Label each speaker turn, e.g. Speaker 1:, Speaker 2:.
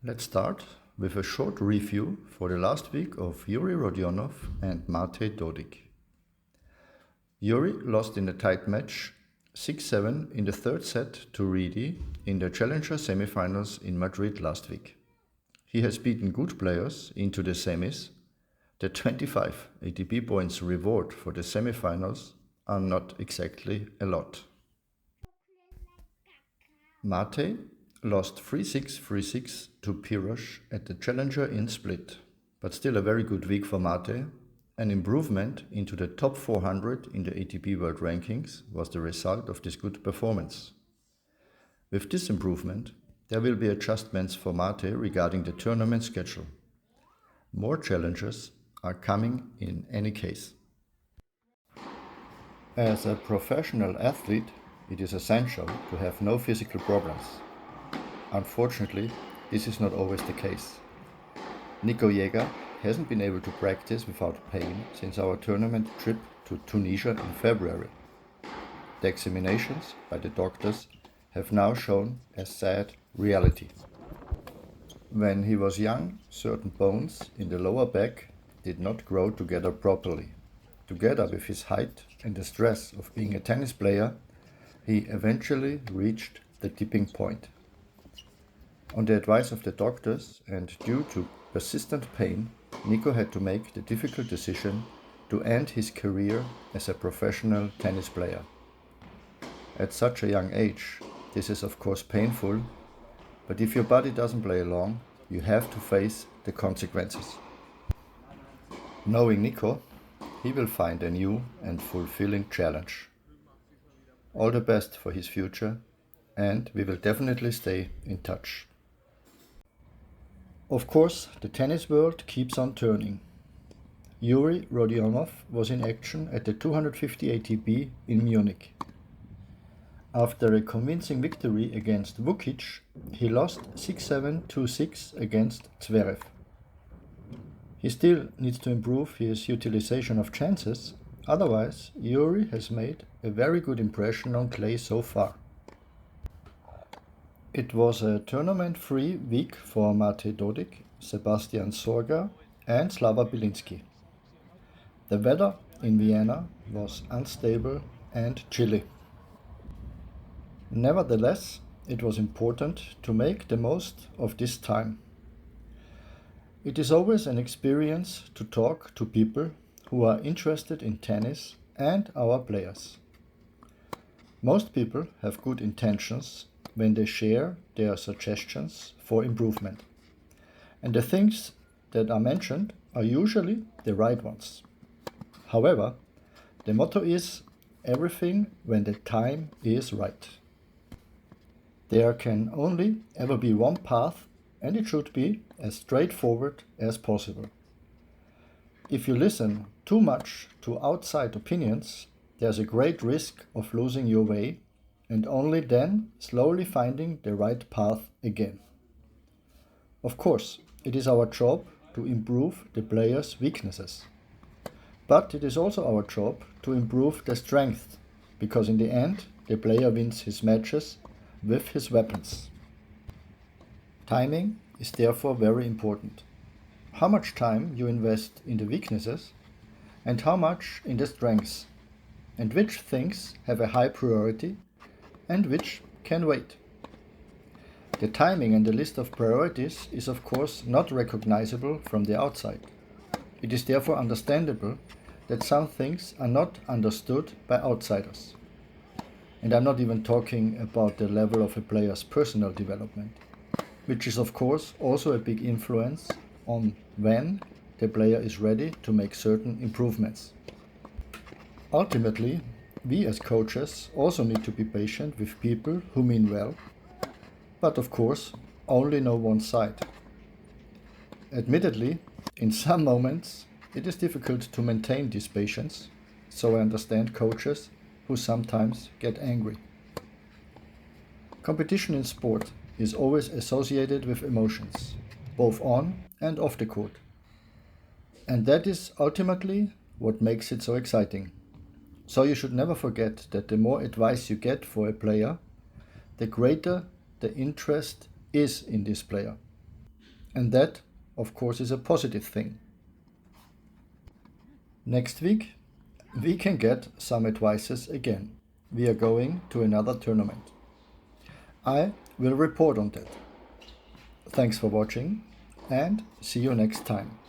Speaker 1: Let's start with a short review for the last week of Yuri Rodionov and Mate Dodig. Yuri lost in a tight match 6-7 in the third set to Reedy in the Challenger semifinals in Madrid last week. He has beaten good players into the semis. The 25 ATP points reward for the semifinals are not exactly a lot. Mate lost 3-6, 3-6 to Pirosh at the Challenger in Split, but still a very good week for Mate. An improvement into the top 400 in the ATP World Rankings was the result of this good performance. With this improvement, there will be adjustments for Mate regarding the tournament schedule. More challenges are coming in any case. As a professional athlete, it is essential to have no physical problems. Unfortunately, this is not always the case. Nico Jäger hasn't been able to practice without pain since our tournament trip to Tunisia in February. The examinations by the doctors have now shown a sad reality. When he was young, certain bones in the lower back did not grow together properly. Together with his height and the stress of being a tennis player, he eventually reached the tipping point. On the advice of the doctors and due to persistent pain, Nico had to make the difficult decision to end his career as a professional tennis player. At such a young age, this is of course painful, but if your body doesn't play along, you have to face the consequences. Knowing Nico, he will find a new and fulfilling challenge. All the best for his future, and we will definitely stay in touch. Of course, the tennis world keeps on turning. Yuri Rodionov was in action at the 250 ATP in Munich. After a convincing victory against Vukic, he lost 6-7, 2-6 against Zverev. He still needs to improve his utilization of chances, otherwise Yuri has made a very good impression on clay so far. It was a tournament-free week for Mate Dodig, Sebastian Sorga and Slava Belinsky. The weather in Vienna was unstable and chilly. Nevertheless, it was important to make the most of this time. It is always an experience to talk to people who are interested in tennis and our players. Most people have good intentions when they share their suggestions for improvement. And the things that are mentioned are usually the right ones. However, the motto is everything when the time is right. There can only ever be one path, and it should be as straightforward as possible. If you listen too much to outside opinions, there's a great risk of losing your way and only then slowly finding the right path again. Of course, it is our job to improve the player's weaknesses. But it is also our job to improve the strength, because in the end, the player wins his matches with his weapons. Timing is therefore very important. How much time you invest in the weaknesses and how much in the strengths, and which things have a high priority and which can wait. The timing and the list of priorities is of course not recognizable from the outside. It is therefore understandable that some things are not understood by outsiders. And I'm not even talking about the level of a player's personal development, which is of course also a big influence on when the player is ready to make certain improvements. Ultimately, we as coaches also need to be patient with people who mean well, but of course only know one side. Admittedly, in some moments it is difficult to maintain this patience, so I understand coaches who sometimes get angry. Competition in sport is always associated with emotions, both on and off the court. And that is ultimately what makes it so exciting. So you should never forget that the more advice you get for a player, the greater the interest is in this player. And that, of course, is a positive thing. Next week, we can get some advices again. We are going to another tournament. I will report on that. Thanks for watching and see you next time.